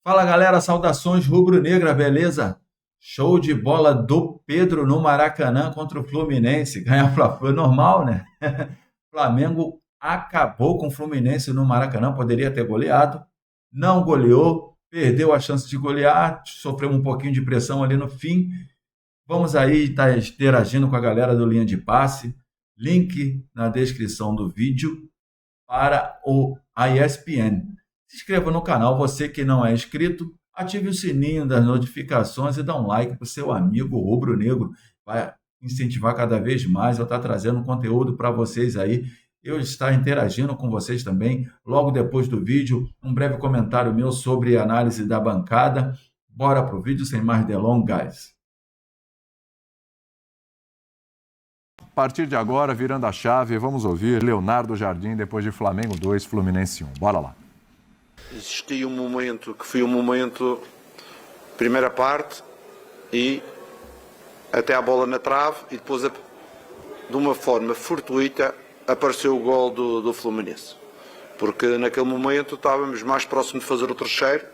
Fala galera, saudações rubro-negra, beleza? Show de bola do Pedro no Maracanã contra o Fluminense. Ganhar Fla-Flu é normal, né? Flamengo acabou com o Fluminense no Maracanã, poderia ter goleado, não goleou, perdeu a chance de golear, sofreu um pouquinho de pressão ali no fim. Vamos aí estar interagindo com a galera do Linha de Passe. Link na descrição do vídeo para a ESPN. Se inscreva no canal, você que não é inscrito, ative o sininho das notificações e dá um like para o seu amigo rubro-negro. Vai incentivar cada vez mais, eu estar trazendo conteúdo para vocês aí. Eu estar interagindo com vocês também. Logo depois do vídeo, um breve comentário meu sobre a análise da bancada. Bora para o vídeo sem mais delongas. A partir de agora, virando a chave, vamos ouvir Leonardo Jardim depois de Flamengo 2, Fluminense 1. Bora lá. Existia um momento que foi um momento, primeira parte, e até a bola na trave, e depois, de uma forma fortuita, apareceu o gol do Fluminense. Porque naquele momento estávamos mais próximos de fazer o terceiro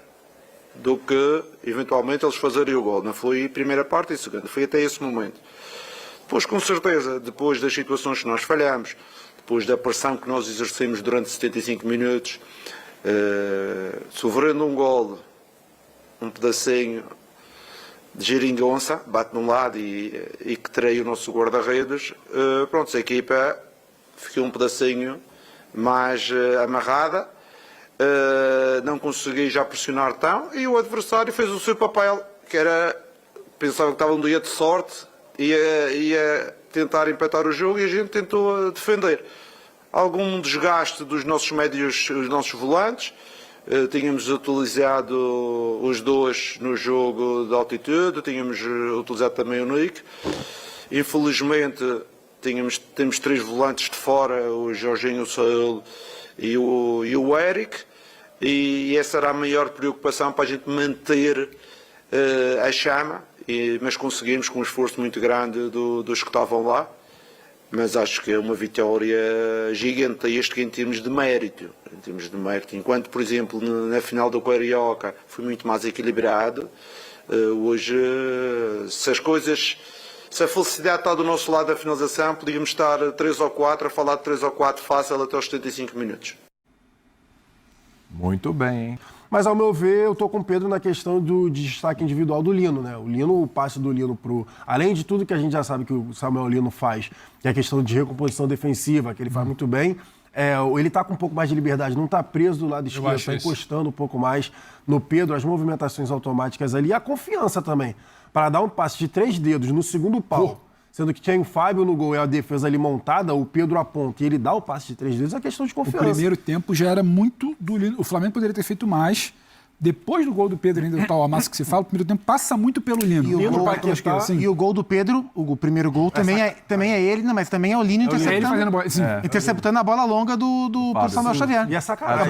do que, eventualmente, eles fazerem o gol. Não foi a primeira parte e a segunda, foi até esse momento. Depois, com certeza, depois das situações que nós falhamos, depois da pressão que nós exercemos durante 75 minutos, sofrendo um gol, um pedacinho de geringonça, bate num lado e que trai o nosso guarda-redes, pronto, a equipa ficou um pedacinho mais amarrada, não consegui já pressionar tão, e o adversário fez o seu papel, que era, pensava que estava um dia de sorte, ia tentar empatar o jogo e a gente tentou defender. Algum desgaste dos nossos médios, os nossos volantes, tínhamos utilizado os dois no jogo de altitude, tínhamos utilizado também o Nick. Infelizmente temos três volantes de fora, o Jorginho, o Saúl e o Eric, e essa era a maior preocupação para a gente manter a chama, mas conseguimos com um esforço muito grande dos que estavam lá. Mas acho que é uma vitória gigantesca em termos de mérito. Enquanto, por exemplo, na final do Carioca foi muito mais equilibrado, hoje, se a felicidade está do nosso lado da finalização, podíamos estar 3 ou 4 a falar de 3 ou 4 fácil até aos 75 minutos. Muito bem, hein? Mas, ao meu ver, eu estou com o Pedro na questão do destaque individual do Lino, né? O Lino, o passe do Lino além de tudo que a gente já sabe que o Samuel Lino faz, que é a questão de recomposição defensiva, que ele faz muito bem, ele está com um pouco mais de liberdade, não está preso do lado esquerdo, está encostando um pouco mais no Pedro, as movimentações automáticas ali, e a confiança também, para dar um passe de 3 dedos no segundo pau. Sendo que tinha o Fábio no gol e a defesa ali montada, o Pedro aponta e ele dá o passe de 3 dedos, é questão de confiança. O primeiro tempo já era muito do Lino. O Flamengo poderia ter feito mais. Depois do gol do Pedro, ainda do tal Amassa que se fala, o primeiro tempo passa muito pelo Lino. E o gol do Pedro, o primeiro gol, também é ele, mas também é o Lino interceptando a bola longa do Samuel Xavier. E a sacanagem.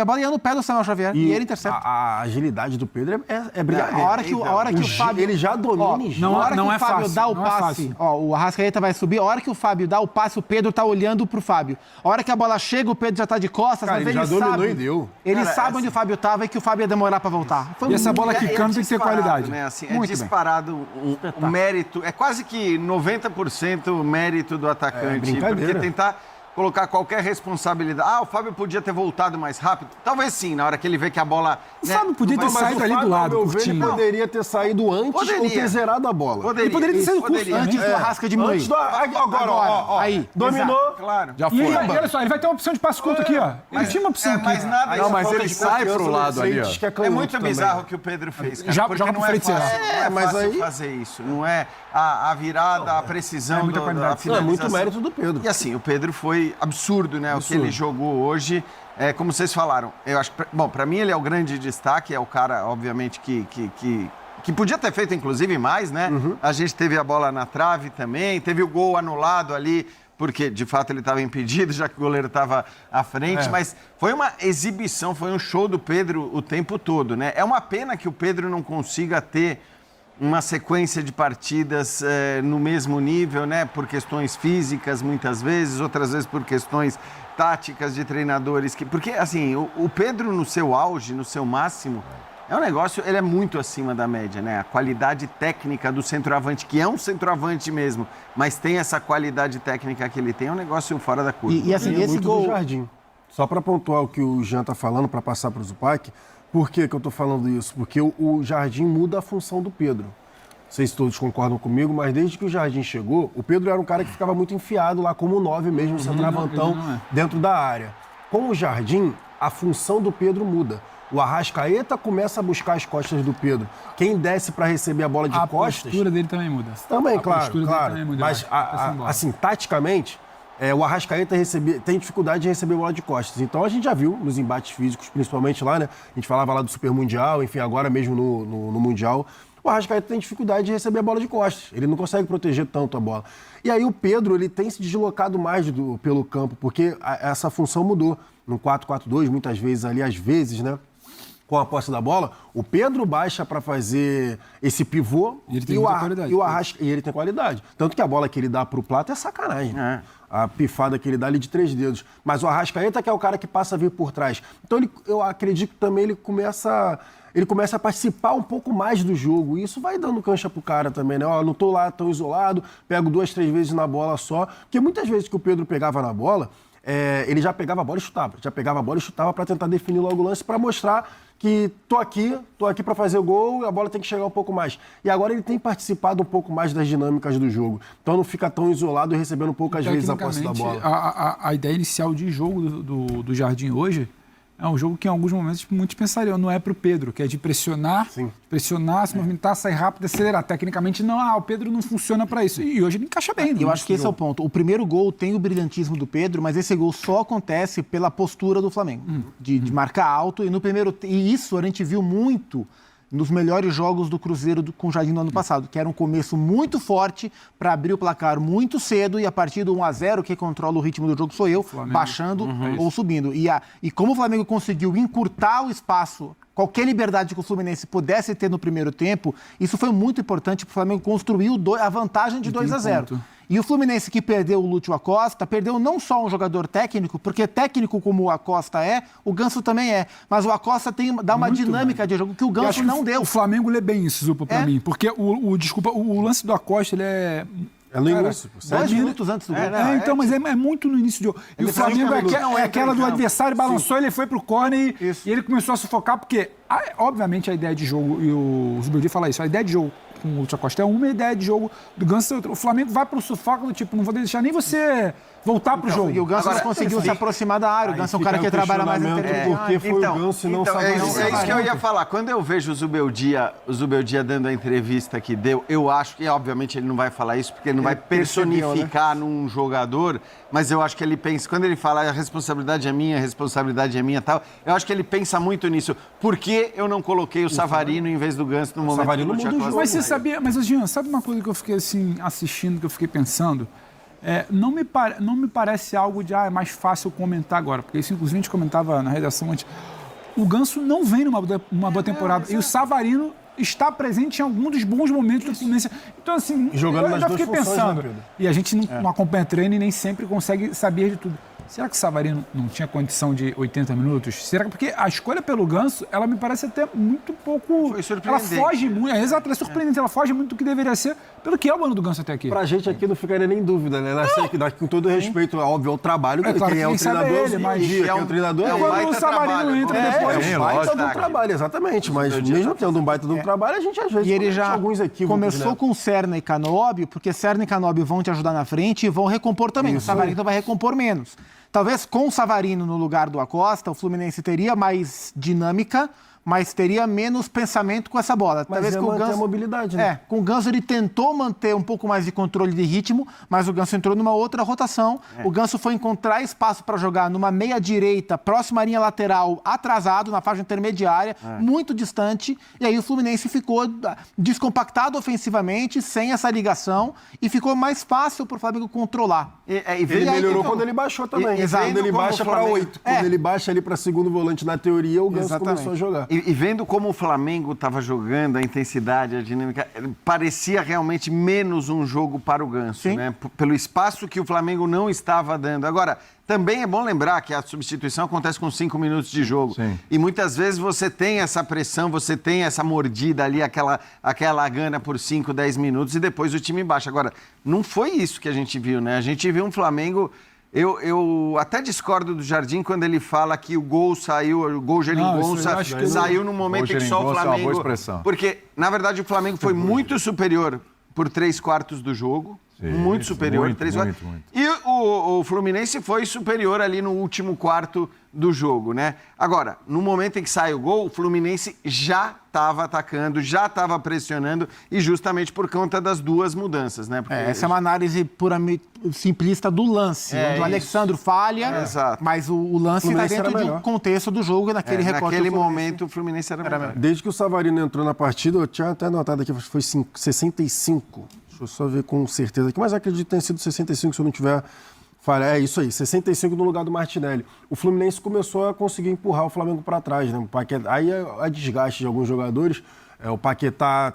A bola ia no pé do Samuel Xavier e ele intercepta. A agilidade do Pedro é brincadeira. A hora que o Fábio... Ele já domina. Não é fácil. Dá o passe, o Arrascaeta vai subir, a hora que o Fábio dá o passe, o Pedro tá olhando pro Fábio. A hora que a bola chega, o Pedro já tá de costas, mas ele já dominou e deu. Ele sabe onde o Fábio tava e que o Fábio ia demorar pra voltar. E essa bola quicando tem que ter qualidade. Né? Assim, é disparado o mérito, é quase que 90% mérito do atacante. Porque tentar colocar qualquer responsabilidade. O Fábio podia ter voltado mais rápido. Talvez sim, na hora que ele vê que a bola... O Fábio podia ter saído ali do lado. Ele poderia ter saído antes ou ter zerado a bola. Ele poderia ter saído antes do Arrasca diminuir. Agora, aí. Dominou. Claro. Já foi. E olha só, ele vai ter uma opção de passe curto aqui, ó. Ele tinha uma opção aqui. Mas nada... Não, mas ele sai pro lado ali, ó. É muito bizarro o que o Pedro fez, cara. Joga pro frente zero. Não é fácil fazer isso. Não é a virada, a precisão da finalização. É muito mérito do Pedro. E assim, o Pedro foi absurdo, né? O que ele jogou hoje, como vocês falaram, eu acho que, bom, para mim ele é o grande destaque, é o cara, obviamente, que podia ter feito, inclusive, mais, né? A gente teve a bola na trave também, teve o gol anulado ali, porque, de fato, ele estava impedido, já que o goleiro estava à frente, mas foi uma exibição, foi um show do Pedro o tempo todo, né? É uma pena que o Pedro não consiga ter uma sequência de partidas no mesmo nível, né? Por questões físicas, muitas vezes, outras vezes por questões táticas de treinadores. Porque, assim, o Pedro no seu auge, no seu máximo, É um negócio, ele é muito acima da média, né? A qualidade técnica do centroavante, que é um centroavante mesmo, mas tem essa qualidade técnica que ele tem, é um negócio fora da curva. E assim, esse gol do Jardim. Só para pontuar o que o Jean tá falando, para passar para o Zupac, por que eu tô falando isso? Porque o Jardim muda a função do Pedro. Não sei se todos concordam comigo, mas desde que o Jardim chegou, o Pedro era um cara que ficava muito enfiado lá como 9 mesmo, centroavantão, dentro da área. Com o Jardim, a função do Pedro muda. O Arrascaeta começa a buscar as costas do Pedro. Quem desce para receber a bola de costas... A postura dele também muda. Também, claro. Também muda, mas, assim, taticamente, o Arrascaeta tem dificuldade de receber bola de costas. Então, a gente já viu nos embates físicos, principalmente lá, né? A gente falava lá do Super Mundial, enfim, agora mesmo no Mundial. O Arrascaeta tem dificuldade de receber a bola de costas. Ele não consegue proteger tanto a bola. E aí o Pedro, ele tem se deslocado mais pelo campo, porque essa função mudou. No 4-4-2, muitas vezes ali, às vezes, né? Com a posse da bola, o Pedro baixa para fazer esse pivô e ele tem qualidade. Tanto que a bola que ele dá pro Plata é sacanagem. A pifada que ele dá ali de 3 dedos. Mas o Arrascaeta que é o cara que passa a vir por trás. Então eu acredito que também ele começa a participar um pouco mais do jogo. E isso vai dando cancha pro cara também, né? Ó, não tô lá tão isolado, pego 2, 3 vezes na bola só. Porque muitas vezes que o Pedro pegava na bola, ele já pegava a bola e chutava. Já pegava a bola e chutava para tentar definir logo o lance, para mostrar que tô aqui para fazer o gol e a bola tem que chegar um pouco mais. E agora ele tem participado um pouco mais das dinâmicas do jogo. Então não fica tão isolado e recebendo poucas vezes a posse da bola. A ideia inicial de jogo do Jardim hoje é um jogo que em alguns momentos muitos pensariam, não é para o Pedro, que é de pressionar, se movimentar, sair rápido, acelerar. Tecnicamente, não, o Pedro não funciona para isso. E hoje ele encaixa bem. Eu acho que esse é o ponto. O primeiro gol tem o brilhantismo do Pedro, mas esse gol só acontece pela postura do Flamengo, de marcar alto. E isso a gente viu muito nos melhores jogos do Cruzeiro com o Jardim no ano passado, que era um começo muito forte para abrir o placar muito cedo e a partir do 1-0, quem controla o ritmo do jogo sou eu, baixando ou subindo. E como o Flamengo conseguiu encurtar o espaço, qualquer liberdade que o Fluminense pudesse ter no primeiro tempo, isso foi muito importante para o Flamengo construir a vantagem de 2-0. E o Fluminense que perdeu o Lúcio Acosta, perdeu não só um jogador técnico, porque técnico como o Acosta o Ganso também é, mas o Acosta dá uma muito dinâmica de jogo que o Ganso não deu. O Flamengo lê bem isso, Zupa, pra mim, porque o lance do Acosta, ele é... É no início. 10 minutos antes do gol. Mas é muito no início do jogo. E o Flamengo é aquela do adversário, balançou, ele foi pro corner e ele começou a sufocar, porque, obviamente, a ideia de jogo, e o Zubeldia fala isso, a ideia de jogo com o Lúcio Acosta é uma, ideia de jogo do Ganso é outra. O Flamengo vai pro sufoco do tipo, não vou deixar nem você voltar pro jogo. E o Ganso conseguiu se aproximar da área. O Ganso é um cara que trabalha mais interior. Porque foi o Ganso e não é isso que eu ia falar. Quando eu vejo o Zubeldia dando a entrevista que deu, eu acho que, obviamente, ele não vai falar isso, porque ele não vai personificar num jogador, mas eu acho que ele pensa, quando ele fala a responsabilidade é minha e tal, eu acho que ele pensa muito nisso. Por que eu não coloquei o Savarino em vez do Ganso no momento Savarino do Lúcio Acosta? Mas você sabia, Jean, sabe uma coisa que eu fiquei assim, assistindo, que eu fiquei pensando? Não me parece algo de, é mais fácil comentar agora, porque isso inclusive a gente comentava na redação antes. O Ganso não vem numa boa temporada, e o Savarino está presente em algum dos bons momentos do Fluminense. Então, assim, eu ainda fiquei pensando. E a gente não acompanha treino e nem sempre consegue saber de tudo. Será que o Savarino não tinha condição de 80 minutos? Será que... Porque a escolha pelo Ganso, ela me parece até muito pouco... Foi surpreendente. Ela foge muito... Exato, ela é surpreendente. Ela foge muito do que deveria ser pelo que é o ano do Ganso até aqui. Pra gente aqui não ficaria nem dúvida, né? Com todo respeito, óbvio, ao trabalho, claro, quem é o treinador, ele, mas quem é o treinador é quando o Savarino entra depois. É um baita do trabalho, exatamente. Mas mesmo tendo um baita do trabalho, a gente às vezes... E ele já começou com Serna e Canóbio, porque Serna e Canóbio vão te ajudar na frente e vão recompor também. O Savarino vai recompor menos. Talvez com o Savarino no lugar do Acosta, o Fluminense teria mais dinâmica, mas teria menos pensamento com essa bola. Mas talvez com o Ganso, a mobilidade, né? Com o Ganso ele tentou manter um pouco mais de controle de ritmo, mas o Ganso entrou numa outra rotação. O Ganso foi encontrar espaço para jogar numa meia direita, próxima à linha lateral, atrasado, na faixa intermediária, muito distante, e aí o Fluminense ficou descompactado ofensivamente, sem essa ligação, e ficou mais fácil para o Flamengo controlar. Ele melhorou quando ele baixou também. Exato. Quando ele baixa para 8. Quando ele baixa ali para segundo volante na teoria, o Ganso começou a jogar. E vendo como o Flamengo estava jogando, a intensidade, a dinâmica, parecia realmente menos um jogo para o Ganso, né? Pelo espaço que o Flamengo não estava dando. Agora, também é bom lembrar que a substituição acontece com 5 minutos de jogo. Sim. E muitas vezes você tem essa pressão, você tem essa mordida ali, aquela gana por 5, 10 minutos e depois o time baixa. Agora, não foi isso que a gente viu, né? A gente viu um Flamengo... Eu até discordo do Jardim quando ele fala que o gol geringonça saiu no momento em que só o Flamengo... Porque, na verdade, o Flamengo foi muito superior por 3/4 do jogo. Muito superior. Muito. E o Fluminense foi superior ali no último quarto do jogo, né? Agora, no momento em que sai o gol, o Fluminense já estava atacando, já estava pressionando e justamente por conta das duas mudanças, né? Porque essa é uma análise puramente simplista do lance, onde o Alexandre falha, mas o lance está dentro do contexto do jogo e naquele recorte. Naquele momento o Fluminense era melhor. Desde que o Savarino entrou na partida, eu tinha até notado aqui, foi 65. Deixa eu só ver com certeza aqui, mas acredito que tenha sido 65 se eu não tiver falha. É isso aí, 65 no lugar do Martinelli. O Fluminense começou a conseguir empurrar o Flamengo para trás, né? Aí a desgaste de alguns jogadores. O Paquetá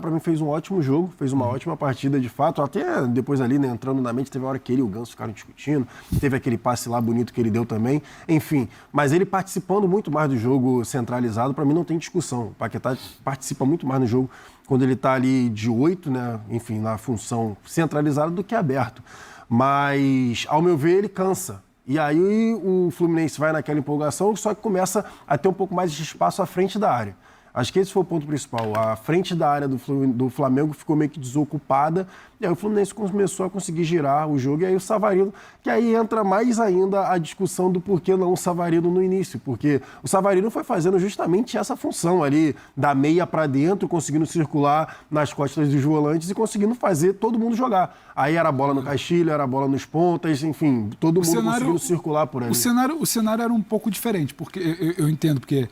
para mim fez um ótimo jogo, fez uma ótima partida de fato, até depois ali, né, entrando na mente, teve uma hora que ele e o Ganso ficaram discutindo, teve aquele passe lá bonito que ele deu também, enfim, mas ele participando muito mais do jogo centralizado, para mim não tem discussão. O Paquetá participa muito mais no jogo quando ele está ali de 8, né, enfim, na função centralizada do que aberto, mas ao meu ver ele cansa. E aí o Fluminense vai naquela empolgação, só que começa a ter um pouco mais de espaço à frente da área. Acho que esse foi o ponto principal. A frente da área do Flamengo ficou meio que desocupada, e aí o Fluminense começou a conseguir girar o jogo, e aí o Savarino, que aí entra mais ainda a discussão do porquê não o Savarino no início, porque o Savarino foi fazendo justamente essa função ali, da meia para dentro, conseguindo circular nas costas dos volantes e conseguindo fazer todo mundo jogar. Aí era a bola no Castilho, era a bola nos pontas, enfim, todo mundo conseguindo circular por ali. O cenário era um pouco diferente, porque eu entendo, porque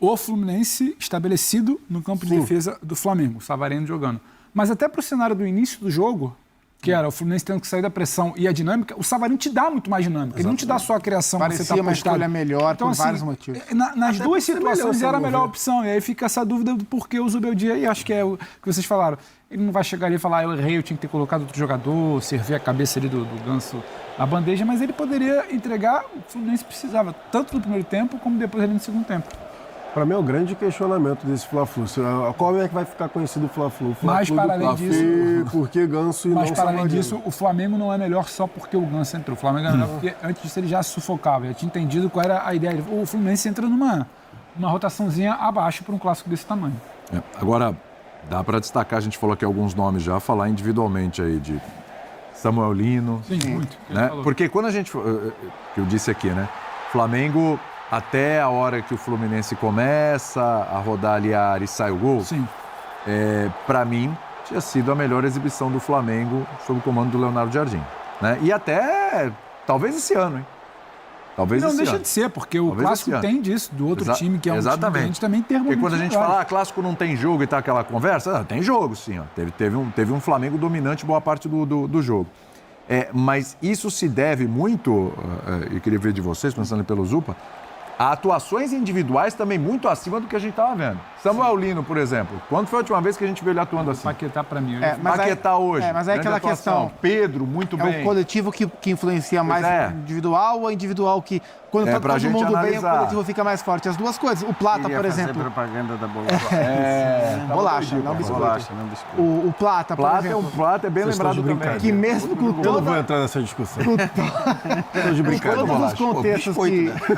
o Fluminense estabelecido no campo de defesa do Flamengo, o Savarino jogando. Mas até para o cenário do início do jogo, que era o Fluminense tendo que sair da pressão e a dinâmica, o Savarino te dá muito mais dinâmica. Ele não te dá só a criação. Parecia você tá uma escolha melhor por vários motivos. Nas duas situações era a melhor opção. E aí fica essa dúvida do porquê o Zubeldia, e acho que é o que vocês falaram. Ele não vai chegar ali e falar, eu errei, eu tinha que ter colocado outro jogador, servir a cabeça ali do Ganso a bandeja, mas ele poderia entregar o que o Fluminense precisava, tanto no primeiro tempo como depois ali no segundo tempo. Para mim é o grande questionamento desse Fla-Flu. Qual é que vai ficar conhecido o Fla-Flu? Mas para além disso, por que Ganso e não Mas para além Savarino? disso, o Flamengo não é melhor só porque o Ganso entrou. O Flamengo é melhor porque antes disso ele já sufocava, já tinha entendido qual era a ideia. O Fluminense entra numa rotaçãozinha abaixo para um clássico desse tamanho. Agora, dá para destacar, a gente falou aqui alguns nomes já, falar individualmente aí de Samuel Lino. Sim, muito. Né? Porque quando a gente, que eu disse aqui, né? Flamengo, até a hora que o Fluminense começa a rodar ali a área e sai o gol, para mim, tinha sido a melhor exibição do Flamengo sob o comando do Leonardo Jardim. Né? E até, talvez esse ano, hein? Talvez não deixa de ser, porque o clássico tem disso, do outro time, que é um time que a gente também tem. Porque quando a gente fala, clássico não tem jogo e tá aquela conversa, tem jogo sim, ó. Teve um Flamengo dominante boa parte do jogo. Mas isso se deve muito, eu queria ver de vocês, pensando pelo Zupa, a atuações individuais também muito acima do que a gente estava vendo. Samuel Lino, por exemplo. Quando foi a última vez que a gente viu ele atuando assim? Paquetá para mim. Paquetá hoje. Mas é aquela questão. Pedro, muito bem. É o coletivo que influencia mais individual ou individual que... Quando tá todo mundo bem, o coletivo fica mais forte. As duas coisas. O Plata, por exemplo... propaganda da bolacha, não biscoito. O Plata, por exemplo... O Plata é bem lembrado também. Que mesmo com Eu não vou entrar nessa discussão. Estou de brincadeira. Todos os contextos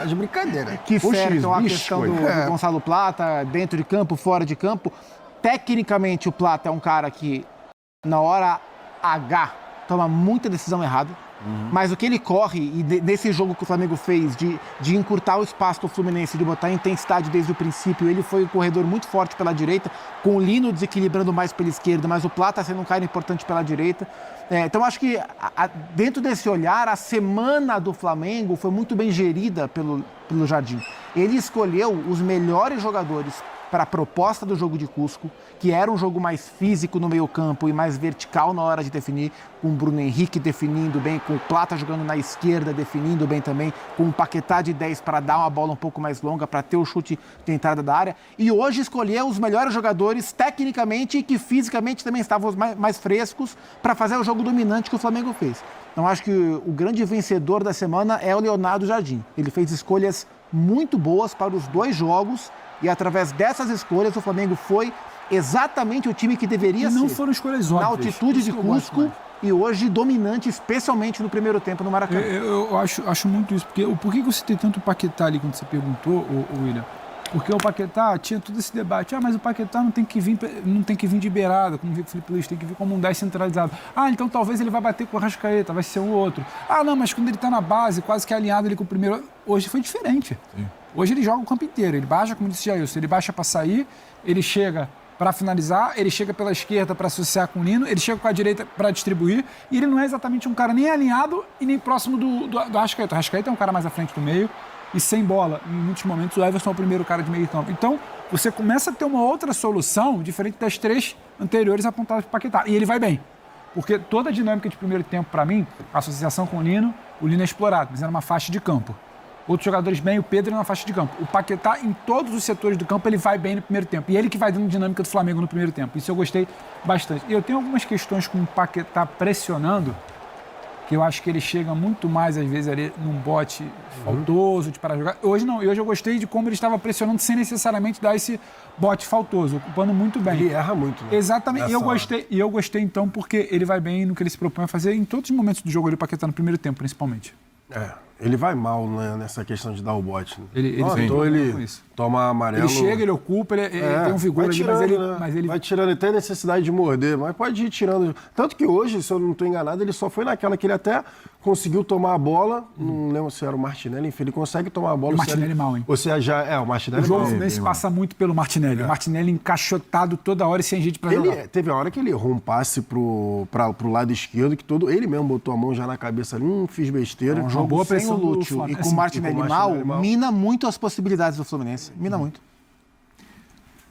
de brincadeira. que cercam a questão do Gonçalo Plata, dentro de campo, fora de campo. Tecnicamente, o Plata é um cara que, na hora H, toma muita decisão errada. Mas o que ele corre, e nesse jogo que o Flamengo fez, de encurtar o espaço do Fluminense, de botar intensidade desde o princípio, ele foi um corredor muito forte pela direita, com o Lino desequilibrando mais pela esquerda, mas o Plata sendo um cara importante pela direita. Então, acho que dentro desse olhar, a semana do Flamengo foi muito bem gerida pelo Jardim. Ele escolheu os melhores jogadores para a proposta do jogo de Cusco, que era um jogo mais físico no meio-campo e mais vertical na hora de definir, com o Bruno Henrique definindo bem, com o Plata jogando na esquerda, definindo bem também, com o Paquetá de 10 para dar uma bola um pouco mais longa, para ter o chute de entrada da área. E hoje escolheu os melhores jogadores tecnicamente e que fisicamente também estavam mais frescos para fazer o jogo dominante que o Flamengo fez. Então acho que o grande vencedor da semana é o Leonardo Jardim. Ele fez escolhas muito boas para os 2 jogos e através dessas escolhas o Flamengo foi exatamente o time que deveria ser. Não foram escolhas óbvias. Na altitude de Cusco e hoje dominante, especialmente no primeiro tempo no Maracanã. Eu acho muito isso. Por que eu citei tanto o Paquetá ali quando você perguntou, William? Porque o Paquetá tinha todo esse debate. Mas o Paquetá não tem que vir de beirada, como viu o Felipe Luiz, tem que vir como um 10 centralizado. Então talvez ele vai bater com o Arrascaeta, vai ser um outro. Não, mas quando ele está na base, quase que alinhado ali com o primeiro... Hoje foi diferente. Sim. Hoje ele joga o campo inteiro. Ele baixa, como disse Jailson, ele baixa para sair, ele chega para finalizar, ele chega pela esquerda para associar com o Nino, ele chega com a direita para distribuir, e ele não é exatamente um cara nem alinhado e nem próximo do Arrascaeta. O Arrascaeta é um cara mais à frente do meio, e sem bola, em muitos momentos, o Everson é o primeiro cara de meio campo. Então, você começa a ter uma outra solução, diferente das 3 anteriores apontadas para o Paquetá. E ele vai bem. Porque toda a dinâmica de primeiro tempo, para mim, a associação com o Nino é explorado, mas era uma faixa de campo. Outros jogadores bem, o Pedro na faixa de campo. O Paquetá, em todos os setores do campo, ele vai bem no primeiro tempo. E ele que vai dando dinâmica do Flamengo no primeiro tempo. Isso eu gostei bastante. E eu tenho algumas questões com o Paquetá pressionando, que eu acho que ele chega muito mais, às vezes, ali num bote faltoso de parar jogar. Hoje não, hoje eu gostei de como ele estava pressionando sem necessariamente dar esse bote faltoso, ocupando muito bem. Ele erra muito, né? Exatamente, e eu gostei então porque ele vai bem no que ele se propõe a fazer em todos os momentos do jogo ali, o Paquetá no primeiro tempo, principalmente. Ele vai mal, né, nessa questão de dar o bote. Né? Então ele toma amarelo. Ele chega, ele ocupa, ele tem um vigor ali, mas ele... Vai tirando, ele tem necessidade de morder, mas pode ir tirando. Tanto que hoje, se eu não estou enganado, ele só foi naquela que ele até conseguiu tomar a bola, não lembro se era o Martinelli, enfim, ele consegue tomar a bola. O Martinelli mal, hein? Ou seja, o Martinelli o João Fluminense passa muito pelo Martinelli. O Martinelli encaixotado toda hora e sem jeito pra jogar. Teve a hora que ele errou um passe pro lado esquerdo, que ele mesmo botou a mão já na cabeça ali, fiz besteira. Um jogo sem o Lúcio e com o Martinelli mal, mina muito as possibilidades do Fluminense. Mina muito.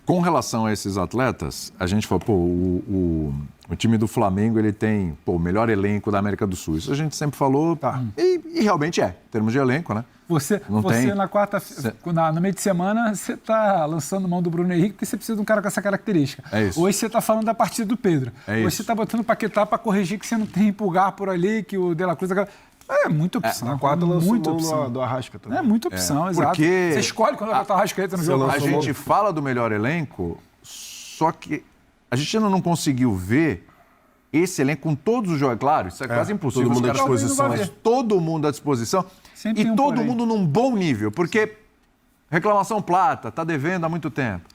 Com relação a esses atletas, a gente falou, o time do Flamengo ele tem o melhor elenco da América do Sul. Isso a gente sempre falou, e realmente em termos de elenco, né? Você na quarta-feira, no meio de semana, você está lançando mão do Bruno Henrique porque você precisa de um cara com essa característica. É isso. Hoje você está falando da partida do Pedro. Hoje você está botando o Paquetá para corrigir que você não tem Pulgar por ali, que o De La Cruz... É muita opção. Na quarta lançou muita mão opção. do Arrasca também. É muita opção, exato. Porque você escolhe quando vai botar o Arrascaeta no jogo. A gente fala do melhor elenco, só que a gente ainda não conseguiu ver esse elenco com todos os jogadores. Claro, isso é quase impossível. Todo mundo à disposição. Mas todo mundo à disposição. Sempre e todo mundo num bom nível. Porque reclamação Plata, tá devendo há muito tempo.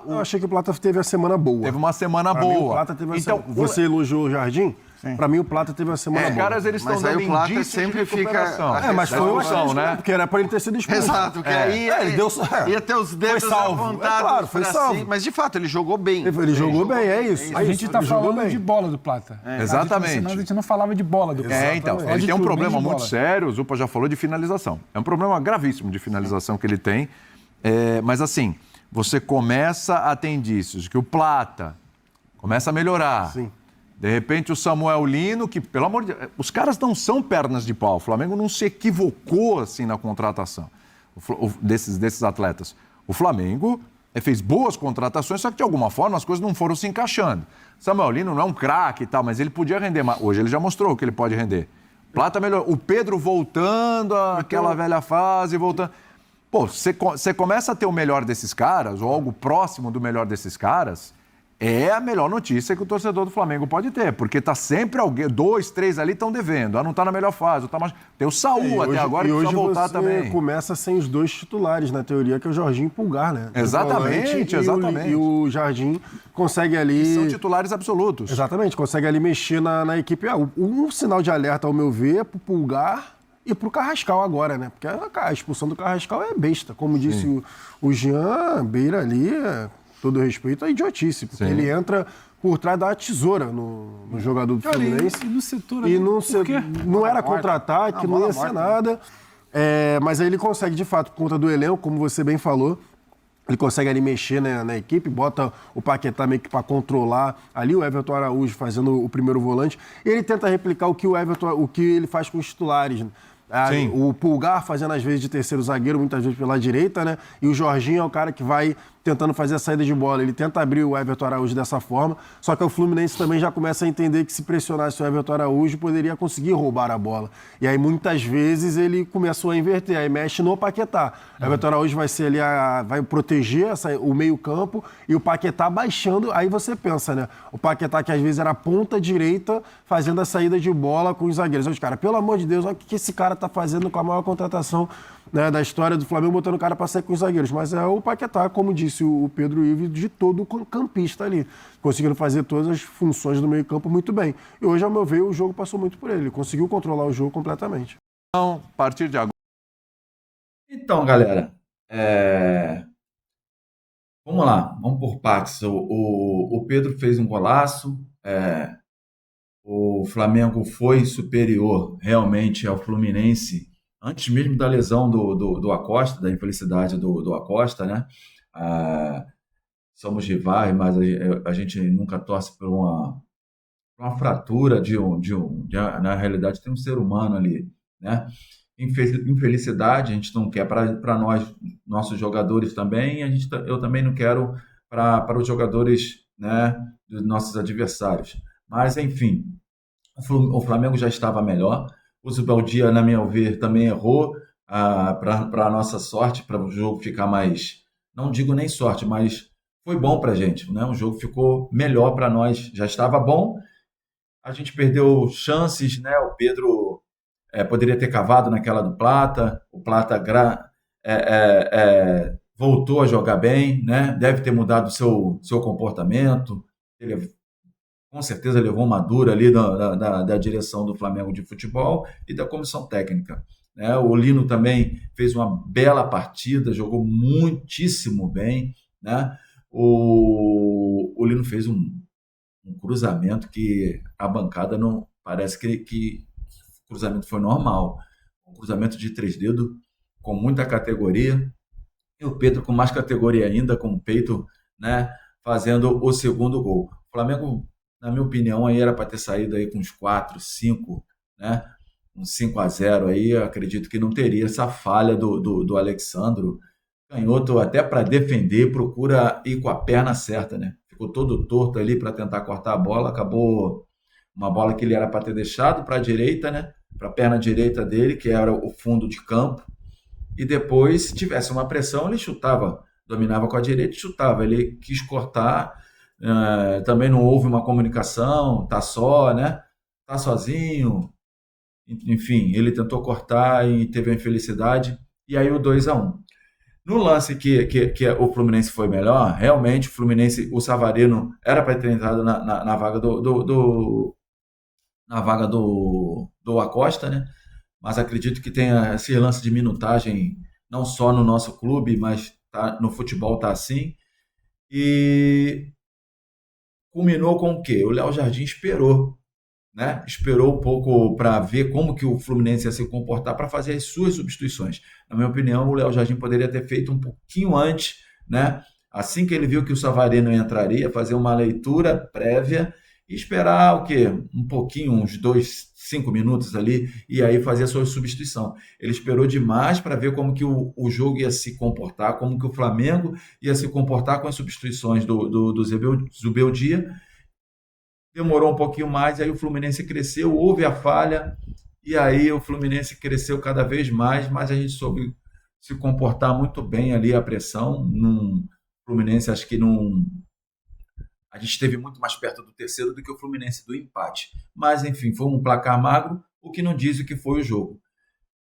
Eu achei que o Plata teve a semana boa. Teve uma semana pra boa. Mim, o Plata teve uma semana... Você elogiou o Jardim? Para mim, o Plata teve uma semana boa. Os caras, eles estão dando indícios sempre de recuperação. Mas foi uma opção, né? Porque era para ele ter sido expulso. Exato, que aí ele deu... ia ter os dedos apontados. Claro, foi salvo. Mas, de fato, ele jogou bem. Ele jogou bem, é isso. A gente está falando de bola do Plata. Exatamente. A gente não falava de bola do Plata. Então, ele tem um problema muito sério, o Zupa já falou de finalização. É um problema gravíssimo de finalização que ele tem. Mas, assim, você começa a ter indícios de que o Plata começa a melhorar. Sim. De repente, o Samuel Lino, que, pelo amor de Deus, os caras não são pernas de pau. O Flamengo não se equivocou assim na contratação desses atletas. O Flamengo fez boas contratações, só que de alguma forma as coisas não foram se encaixando. Samuel Lino não é um craque e tal, mas ele podia render mais. Hoje ele já mostrou que ele pode render. Plata melhorou. O Pedro voltando àquela velha fase, voltando. Você começa a ter o melhor desses caras, ou algo próximo do melhor desses caras. É a melhor notícia que o torcedor do Flamengo pode ter, porque tá sempre alguém, 2, 3 ali estão devendo, não tá na melhor fase, tem o Saúl até agora que precisa voltar também. Hoje começa sem os 2 titulares, na teoria, que é o Jorginho e Pulgar, né? Exatamente. E o Jardim consegue ali... São titulares absolutos. Exatamente, consegue ali mexer na equipe. Um sinal de alerta, ao meu ver, é pro Pulgar e pro Carrascal agora, né? Porque a expulsão do Carrascal é besta, como disse o Jean Beira ali... todo respeito, é idiotice, porque ele entra por trás da tesoura no jogador do Fluminense. E no setor... não era contra-ataque, não ia ser nada. Mas aí ele consegue, de fato, por conta do elenco, como você bem falou, Ele consegue ali mexer, né, na equipe, bota o Paquetá meio que para controlar ali, o Everton Araújo fazendo o primeiro volante. E ele tenta replicar o que ele faz com os titulares, né? O Pulgar fazendo às vezes de terceiro zagueiro, muitas vezes pela direita, né? E o Jorginho é o cara que vai tentando fazer a saída de bola. Ele tenta abrir o Everton Araújo dessa forma, só que o Fluminense também já começa a entender que se pressionasse o Everton Araújo, poderia conseguir roubar a bola. E aí muitas vezes ele começou a inverter, aí mexe no Paquetá. O Everton Araújo vai ser ali, vai proteger o meio-campo e o Paquetá baixando. Aí você pensa, né? O Paquetá que às vezes era ponta direita, fazendo a saída de bola com os zagueiros. Aí os caras, pelo amor de Deus, olha o que esse cara tá fazendo com a maior contratação, né, da história do Flamengo, botando o cara para sair com os zagueiros. Mas é o Paquetá, como disse o Pedro Ives, de todo o campista ali, conseguindo fazer todas as funções do meio-campo muito bem. E hoje, ao meu ver, o jogo passou muito por ele. Ele conseguiu controlar o jogo completamente. Então, a partir de agora. Então, galera, vamos lá, vamos por partes. O Pedro fez um golaço, o Flamengo foi superior realmente ao Fluminense, antes mesmo da lesão do Acosta, da infelicidade do Acosta, né? Somos rivais, mas a gente nunca torce por uma fratura na realidade tem um ser humano ali, né? Infelicidade, a gente não quer para nós, nossos jogadores também, eu também não quero para os jogadores, né, dos nossos adversários. Mas, enfim, o Flamengo já estava melhor. O Zubeldia, na minha ver, também errou para a nossa sorte, para o jogo ficar mais... Não digo nem sorte, mas foi bom para a gente, né? O jogo ficou melhor para nós. Já estava bom, a gente perdeu chances, né? O Pedro poderia ter cavado naquela do Plata. O Plata voltou a jogar bem, né? Deve ter mudado o seu comportamento. Ele com certeza levou uma dura ali da direção do Flamengo de futebol e da comissão técnica, né? O Lino também fez uma bela partida, jogou muitíssimo bem, né? O Lino fez um cruzamento que a bancada não... Parece que o cruzamento foi normal. Um cruzamento de 3 dedos, com muita categoria. E o Pedro com mais categoria ainda, com o peito, né, fazendo o segundo gol. O Flamengo, na minha opinião, aí era para ter saído aí com uns 4, 5, né? Um 5-0 aí, eu acredito que não teria essa falha do Alexandro. Canhoto, até para defender, procura ir com a perna certa, né? Ficou todo torto ali para tentar cortar a bola, acabou uma bola que ele era para ter deixado para a direita, né? Para a perna direita dele, que era o fundo de campo. E depois, se tivesse uma pressão, ele chutava, dominava com a direita e chutava. Ele quis cortar, também não houve uma comunicação, tá só, né? Tá sozinho. Enfim, ele tentou cortar e teve a infelicidade. E aí o 2-1. No lance que o Fluminense foi melhor, realmente o Fluminense, o Savarino era para ter entrado na vaga do Acosta, né? Mas acredito que tenha esse lance de minutagem não só no nosso clube, mas no futebol tá assim. E culminou com o quê? O Léo Jardim esperou, né? Esperou um pouco para ver como que o Fluminense ia se comportar para fazer as suas substituições. Na minha opinião, o Léo Jardim poderia ter feito um pouquinho antes, né? Assim que ele viu que o Savarino entraria, fazer uma leitura prévia e esperar o quê? Um pouquinho, uns 5 minutos ali, e aí fazer a sua substituição. Ele esperou demais para ver como que o jogo ia se comportar, como que o Flamengo ia se comportar com as substituições do Zubeldia. Demorou um pouquinho mais, aí o Fluminense cresceu, houve a falha, e aí o Fluminense cresceu cada vez mais, mas a gente soube se comportar muito bem ali, a pressão. O Fluminense, acho que não... A gente esteve muito mais perto do terceiro do que o Fluminense do empate. Mas, enfim, foi um placar magro, o que não diz o que foi o jogo.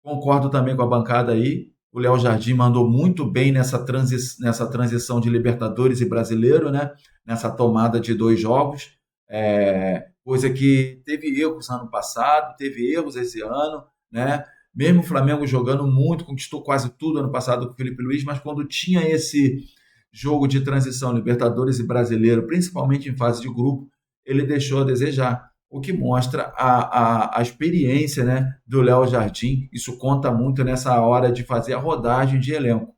Concordo também com a bancada aí. O Léo Jardim mandou muito bem nessa transição de Libertadores e Brasileiro, né? Nessa tomada de 2 jogos. Coisa que teve erros ano passado, teve erros esse ano, né? Mesmo o Flamengo jogando muito, conquistou quase tudo ano passado com o Felipe Luiz, mas quando tinha esse jogo de transição Libertadores e Brasileiro, principalmente em fase de grupo, ele deixou a desejar, o que mostra a experiência, né, do Léo Jardim. Isso conta muito nessa hora de fazer a rodagem de elenco.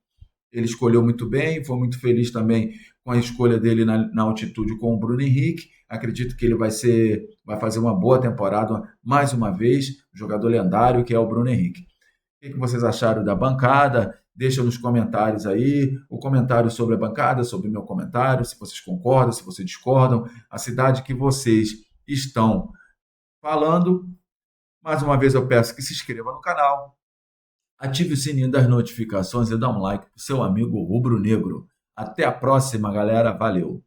ele escolheu muito bem, foi muito feliz também com a escolha dele na altitude com o Bruno Henrique. Acredito que ele vai fazer uma boa temporada mais uma vez, um jogador lendário que é o Bruno Henrique. O que vocês acharam da bancada? Deixa nos comentários aí o comentário sobre a bancada, sobre o meu comentário, se vocês concordam, se vocês discordam, a cidade que vocês estão falando. Mais uma vez eu peço que se inscreva no canal, ative o sininho das notificações e dá um like pro seu amigo rubro-negro. Até a próxima, galera. Valeu!